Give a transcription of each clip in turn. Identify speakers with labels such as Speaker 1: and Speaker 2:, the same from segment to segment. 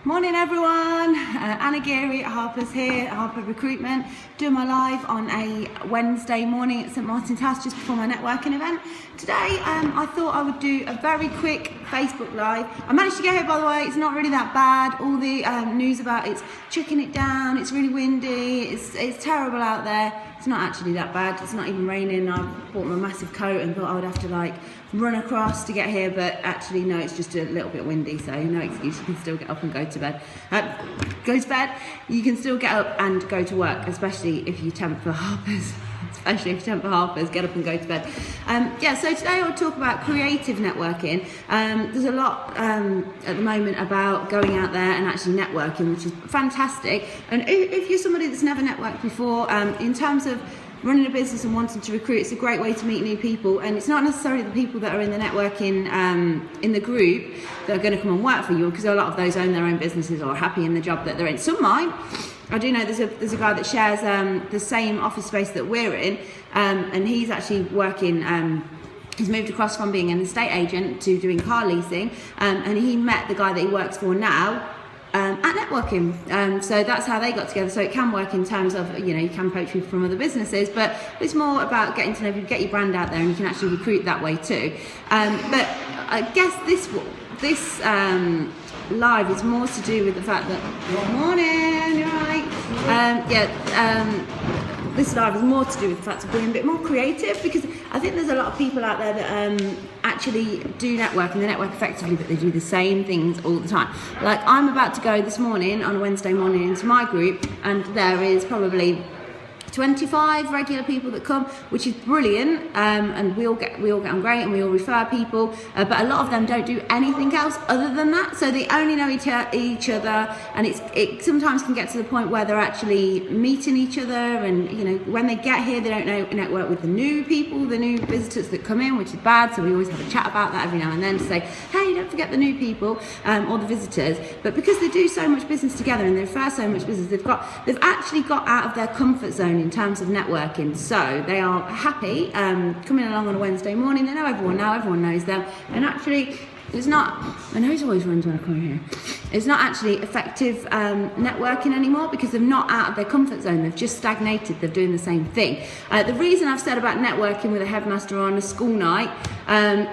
Speaker 1: Morning everyone, Anna Geary at Harper's here, at Harper Recruitment, doing my live on a Wednesday morning at St Martin's House just before my networking event. Today I thought I would do a very quick Facebook Live. I managed to get here, by the way. It's not really that bad. All the news about it's chucking it down, it's really windy, it's terrible out there. It's not actually that bad. It's not even raining. I bought my massive coat and thought I would have to run across to get here, but actually no, it's just a little bit windy, so no excuse. You can still get up and go to bed. You can still get up and go to work, especially if you temp for Harper's. Get up and go to bed. So today I'll talk about creative networking. There's a lot at the moment about going out there and actually networking, which is fantastic. And if you're somebody that's never networked before, in terms of running a business and wanting to recruit, it's a great way to meet new people. And it's not necessarily the people that are in the networking in the group that are going to come and work for you, because a lot of those own their own businesses or are happy in the job that they're in. Some might. I do know there's a guy that shares the same office space that we're in, and he's actually working. He's moved across from being an estate agent to doing car leasing, and he met the guy that he works for now at networking. So that's how they got together. So it can work in terms of, you can poach people from other businesses, but it's more about getting to know people, get your brand out there, and you can actually recruit that way too. But I guess this live is more to do with the fact that morning, you're right. This live is more to do with the fact of being a bit more creative, because I think there's a lot of people out there that actually do network, and they network effectively, but they do the same things all the time. Like, I'm about to go this morning on a Wednesday morning into my group, and there is probably 25 regular people that come, which is brilliant, and we all get on great, and we all refer people, but a lot of them don't do anything else other than that, so they only know each other, and it sometimes can get to the point where they're actually meeting each other, and when they get here they don't network with the new people, the new visitors that come in, which is bad. So we always have a chat about that every now and then to say, hey, don't forget the new people or the visitors. But because they do so much business together and they refer so much business, they've actually got out of their comfort zone in terms of networking. So they are happy coming along on a Wednesday morning. They know everyone now, everyone knows them, and actually it's not, my nose always runs when I come here, it's not actually effective networking anymore, because they're not out of their comfort zone. They've just stagnated. They're doing the same thing. The reason I've said about networking with a headmaster on a school night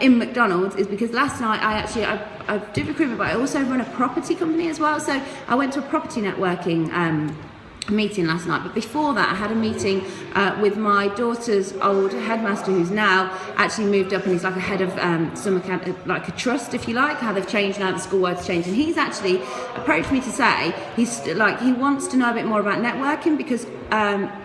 Speaker 1: in McDonald's is because last night I did recruitment, but I also run a property company as well. So I went to a property networking meeting last night, but before that I had a meeting with my daughter's old headmaster, who's now actually moved up, and he's like a head of summer camp, like a trust, if you like, how they've changed now, the school world's changed, and he's actually approached me to say he wants to know a bit more about networking, because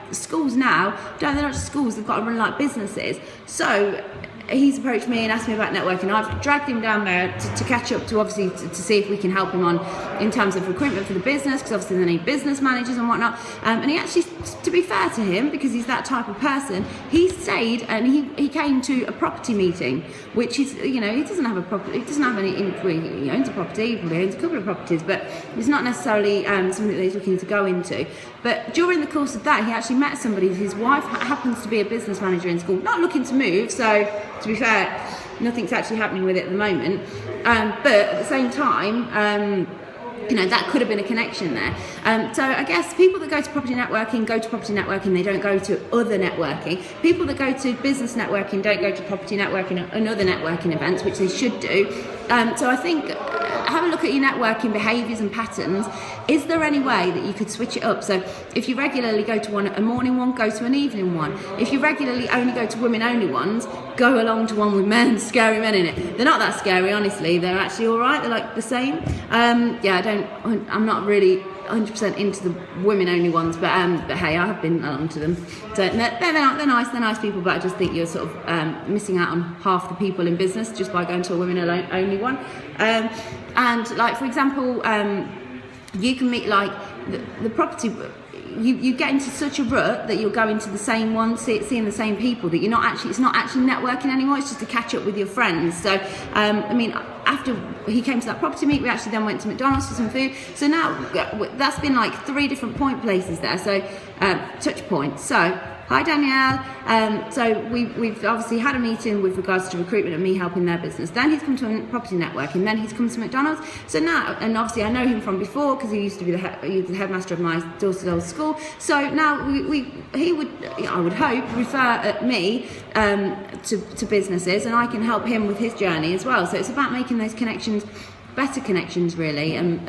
Speaker 1: schools now, they're not just schools, they've got to run like businesses. So he's approached me and asked me about networking. I've dragged him down there to catch up, to obviously to see if we can help him on in terms of recruitment for the business, because obviously they need business managers and whatnot. And he actually, to be fair to him, because he's that type of person, he stayed and he came to a property meeting, which is, he doesn't have a property, he doesn't have any, he owns a property, he probably owns a couple of properties, but it's not necessarily something that he's looking to go into. But during the course of that, he actually met somebody, his wife happens to be a business manager in school, not looking to move, so to be fair, nothing's actually happening with it at the moment, but at the same time, that could have been a connection there. So I guess people that go to property networking, they don't go to other networking. People that go to business networking don't go to property networking and other networking events, which they should do. So I think have a look at your networking behaviours and patterns. Is there any way that you could switch it up? So if you regularly go to a morning one, go to an evening one. If you regularly only go to women only ones, go along to one with scary men in it. They're not that scary, honestly. They're actually all right. They're like the same. I'm not really 100% into the women only ones, but hey, I have been along to them. So they're nice people, but I just think you're sort of missing out on half the people in business just by going to a women only one. And like, for example, you can meet like the property. You get into such a rut that you're going to the same one, seeing the same people, that it's not actually networking anymore. It's just to catch up with your friends. So after he came to that property meet, we actually then went to McDonald's for some food. So now that's been like 3 different point places there, so touch points. So Hi Danielle. So we've obviously had a meeting with regards to recruitment and me helping their business. Then he's come to property networking. Then he's come to McDonald's. So now, and obviously I know him from before because he used to be the headmaster of my daughter's old school. So now he would, I would hope, refer me to businesses, and I can help him with his journey as well. So it's about making those connections, better connections really, and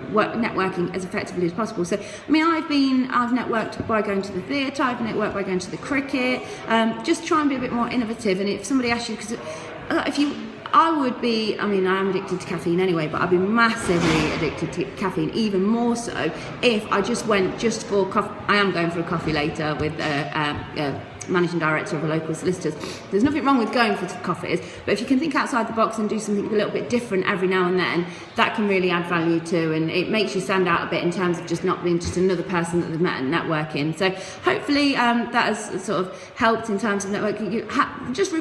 Speaker 1: networking as effectively as possible. So I mean, I've networked by going to the theatre, I've networked by going to the cricket, just try and be a bit more innovative. And if somebody asks you, because I am addicted to caffeine anyway, but I'd be massively addicted to caffeine, even more so if I just went just for coffee. I am going for a coffee later with managing director of a local solicitors. There's nothing wrong with going for coffees, but if you can think outside the box and do something a little bit different every now and then, that can really add value too, and it makes you stand out a bit in terms of just not being just another person that they've met and networking. So hopefully that has sort of helped in terms of networking. Just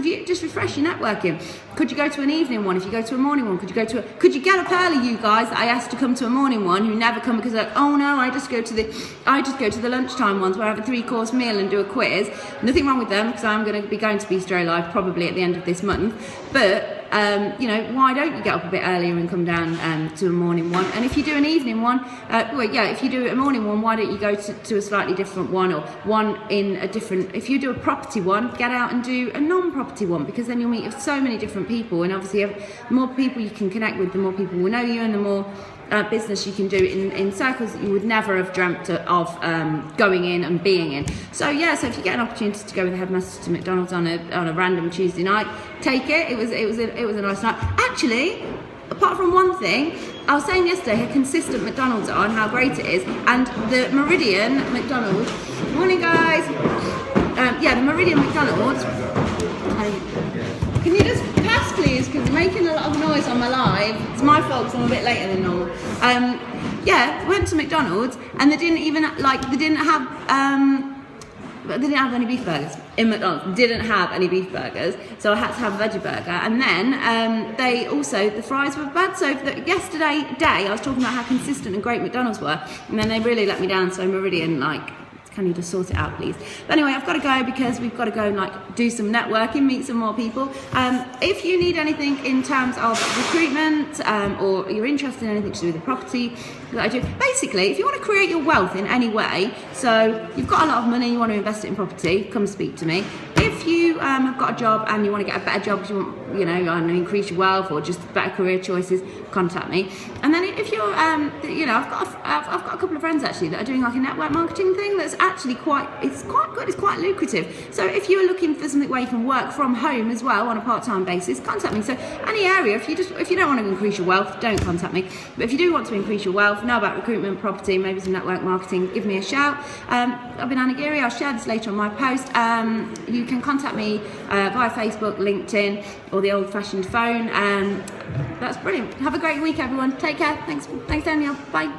Speaker 1: refresh your networking. Could you go to an evening one if you go to a morning one? Could you get up early, you guys that I asked to come to a morning one who never come because they're like, oh no, I just go to the lunchtime ones where I have a 3-course meal and do a quiz. Nothing wrong with them, because I'm going to be going to Bistro Live probably at the end of this month, but why don't you get up a bit earlier and come down to a morning one? And if you do an evening one, if you do a morning one, why don't you go to a slightly different one, or one in a different, if you do a property one, get out and do a non-property one, because then you'll meet so many different people, and obviously the more people you can connect with, the more people will know you, and the more business you can do in circles that you would never have dreamt of going in and being in. So if you get an opportunity to go with the headmaster to McDonald's on a random Tuesday night, take it. It was a nice night. Actually, apart from one thing, I was saying yesterday how consistent McDonald's are and how great it is, and the Meridian McDonald's. Morning, guys. The Meridian McDonald's. Can you just pass, please? Because I'm making a lot of noise on my live. It's my fault because I'm a bit later than normal. Went to McDonald's and they didn't have any beef burgers in McDonald's. Didn't have any beef burgers, so I had to have a veggie burger. And then the fries were bad. So yesterday I was talking about how consistent and great McDonald's were, and then they really let me down. So Meridian, can you just sort it out, please? But anyway, I've got to go because we've got to go and do some networking, meet some more people. If you need anything in terms of recruitment, or you're interested in anything to do with the property that I do, basically, if you want to create your wealth in any way, so you've got a lot of money, you want to invest it in property, come speak to me. If you have got a job and you want to get a better job because you want, increase your wealth or just better career choices, contact me. And then if you're, I've got a couple of friends actually that are doing a network marketing thing that's actually quite good, it's quite lucrative. So if you're looking for something where you can work from home as well on a part-time basis, contact me. So any area, if you don't want to increase your wealth, don't contact me. But if you do want to increase your wealth, know about recruitment, property, maybe some network marketing, give me a shout. I've been Anna Geary. I'll share this later on my post. You can contact me via Facebook, LinkedIn, or the old-fashioned phone. That's brilliant. Have a great week, everyone. Take care. Thanks, Danielle. Bye.